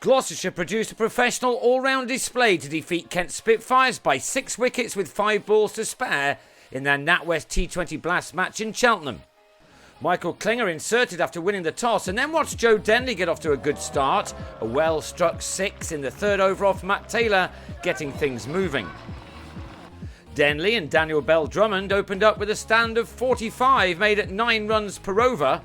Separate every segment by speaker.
Speaker 1: Gloucestershire produced a professional all-round display to defeat Kent Spitfires by 6 wickets with 5 balls to spare in their NatWest T20 Blast match in Cheltenham. Michael Klinger inserted after winning the toss and then watched Joe Denley get off to a good start. A well-struck 6 in the 3rd over off Matt Taylor, getting things moving. Denley and Daniel Bell-Drummond opened up with a stand of 45 made at 9 runs per over.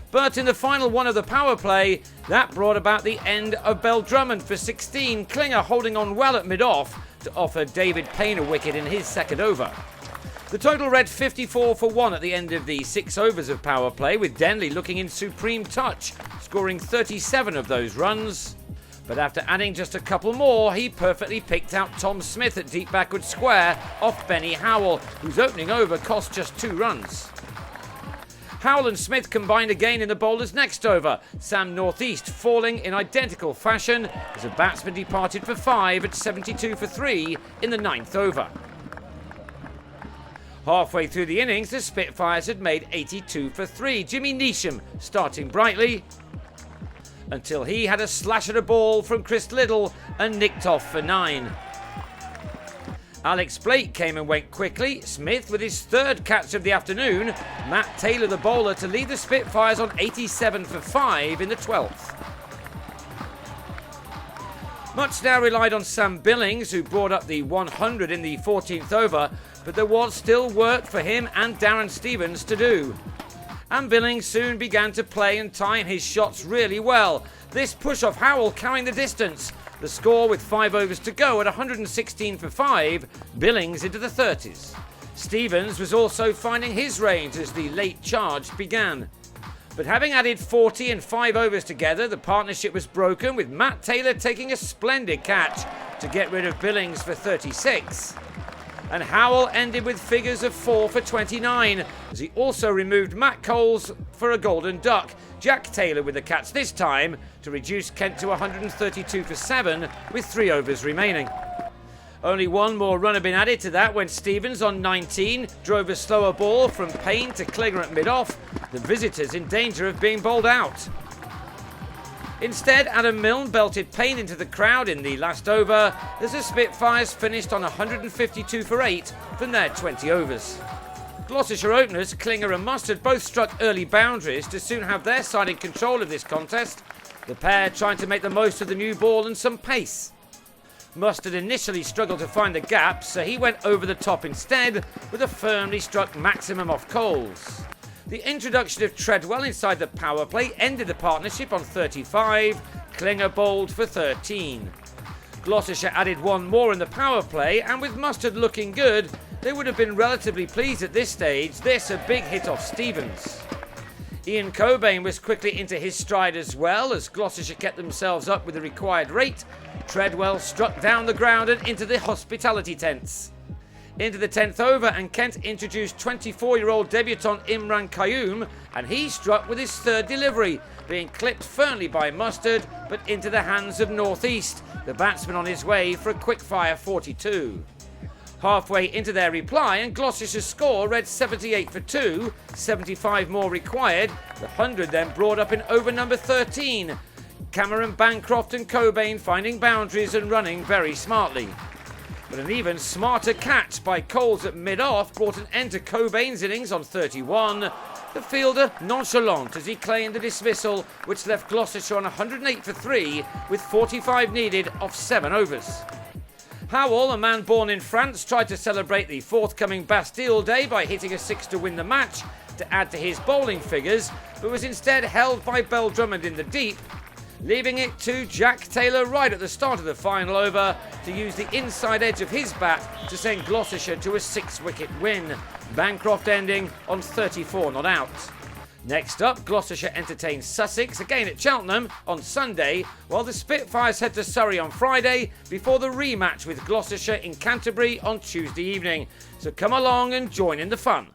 Speaker 1: But in the final one of the power play, that brought about the end of Bell-Drummond for 16, Klinger holding on well at mid-off to offer David Payne a wicket in his 2nd over. The total read 54 for 1 at the end of the 6 overs of power play, with Denley looking in supreme touch, scoring 37 of those runs. But after adding just a couple more, he perfectly picked out Tom Smith at deep backward square off Benny Howell, whose opening over cost just 2 runs. Howell and Smith combined again in the bowler's next over, Sam Northeast falling in identical fashion as a batsman departed for 5 at 72 for 3 in the 9th over. Halfway through the innings, the Spitfires had made 82 for 3, Jimmy Neesham starting brightly, until he had a slash at a ball from Chris Liddle and nicked off for 9. Alex Blake came and went quickly, Smith with his 3rd catch of the afternoon, Matt Taylor the bowler to lead the Spitfires on 87 for 5 in the 12th. Much now relied on Sam Billings, who brought up the 100 in the 14th over, but there was still work for him and Darren Stevens to do. And Billings soon began to play and time his shots really well. This push off Howell carrying the distance. The score with 5 overs to go at 116 for 5, Billings into the 30s. Stevens was also finding his range as the late charge began. But having added 40 and 5 overs together, the partnership was broken, with Matt Taylor taking a splendid catch to get rid of Billings for 36. And Howell ended with figures of 4 for 29, as he also removed Matt Coles for a golden duck. Jack Taylor with the catch this time to reduce Kent to 132 for 7 with 3 overs remaining. Only 1 more run had been added to that when Stevens on 19 drove a slower ball from Payne to Klinger at mid-off, the visitors in danger of being bowled out. Instead, Adam Milne belted Payne into the crowd in the last over as the Spitfires finished on 152 for 8 from their 20 overs. Gloucestershire openers Klinger and Mustard both struck early boundaries to soon have their side in control of this contest, the pair trying to make the most of the new ball and some pace. Mustard initially struggled to find the gaps, so he went over the top instead with a firmly struck maximum off Coles. The introduction of Treadwell inside the power play ended the partnership on 35, Klinger bowled for 13. Gloucestershire added 1 more in the power play, and with Mustard looking good, they would have been relatively pleased at this stage. This a big hit off Stevens. Ian Cobain was quickly into his stride as well, as Gloucestershire kept themselves up with the required rate. Treadwell struck down the ground and into the hospitality tents. Into the 10th over, and Kent introduced 24-year-old debutant Imran Qayyum, and he struck with his 3rd delivery, being clipped firmly by Mustard, but into the hands of Northeast, the batsman on his way for a quick-fire 42. Halfway into their reply, and Gloucestershire's score read 78 for 2, 75 more required, the 100 then brought up in over number 13. Cameron, Bancroft and Cobain finding boundaries and running very smartly. But an even smarter catch by Coles at mid-off brought an end to Cobain's innings on 31. The fielder nonchalant as he claimed the dismissal, which left Gloucestershire on 108 for 3 with 45 needed off 7 overs. Howell, a man born in France, tried to celebrate the forthcoming Bastille Day by hitting a 6 to win the match to add to his bowling figures, but was instead held by Bell-Drummond in the deep, leaving it to Jack Taylor right at the start of the final over to use the inside edge of his bat to send Gloucestershire to a 6-wicket win, Bancroft ending on 34 not out. Next up, Gloucestershire entertains Sussex again at Cheltenham on Sunday, while the Spitfires head to Surrey on Friday before the rematch with Gloucestershire in Canterbury on Tuesday evening. So come along and join in the fun.